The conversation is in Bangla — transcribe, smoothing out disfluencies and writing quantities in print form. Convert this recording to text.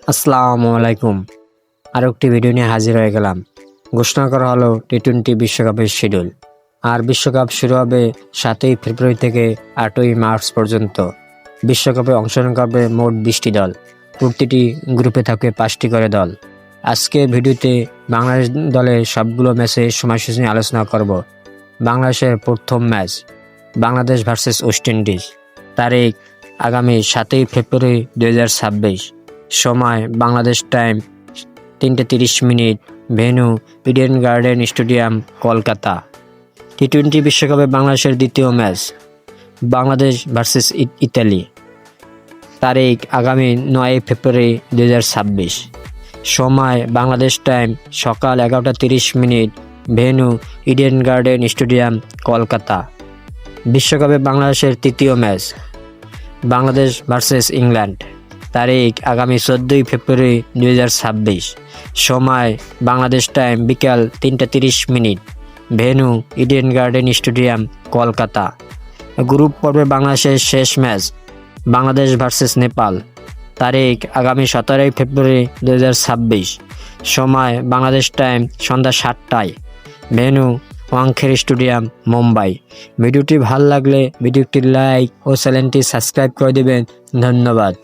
আসসালামু আলাইকুম। আর একটি ভিডিও নিয়ে হাজির হয়ে গেলাম। ঘোষণা করা হলো টি-20 বিশ্বকাপের শিডিউল। আর বিশ্বকাপ শুরু হবে 7ই ফেব্রুয়ারি থেকে 8ই মার্চ পর্যন্ত। বিশ্বকাপে অংশগ্রহণ করবে মোট 20টি দল। প্রতিটি গ্রুপে থাকবে 5টি করে দল। আজকে ভিডিওতে বাংলাদেশ দলের সবগুলো ম্যাচের সময়সূচি নিয়ে আলোচনা করব। বাংলাদেশের প্রথম match Bangladesh versus West Indies. তারিখ আগামী 7ই ফেব্রুয়ারি 2026। সময় Bangladesh time 3:30। Venue Eden Garden stadium, Kolkata. টি-20 বিশ্বকাপে বাংলাদেশের দ্বিতীয় ম্যাচ বাংলাদেশ ভার্সেস ইতালি। তারিখ আগামী 9 ফেব্রুয়ারি 2026। সময় বাংলাদেশ টাইম সকাল 11:30। Venue Eden Garden stadium, Kolkata. বিশ্বকাপে বাংলাদেশের তৃতীয় ম্যাচ বাংলাদেশ ভার্সেস ইংল্যান্ড। তারিখ আগামী 14ই ফেব্রুয়ারি 2026। সময় বাংলাদেশ টাইম বিকাল 3:30। Venue Eden Garden stadium, Kolkata. Group পর্বে বাংলাদেশের শেষ ম্যাচ বাংলাদেশ ভার্সেস নেপাল। তারিখ আগামী 17ই ফেব্রুয়ারি 2026। সময় বাংলাদেশ টাইম সন্ধ্যা 7টায়। Venue Wankhede stadium, Mumbai. ভিডিওটি ভালো লাগলে ভিডিওটি লাইক ও চ্যানেলটি সাবস্ক্রাইব করে দেবেন। ধন্যবাদ।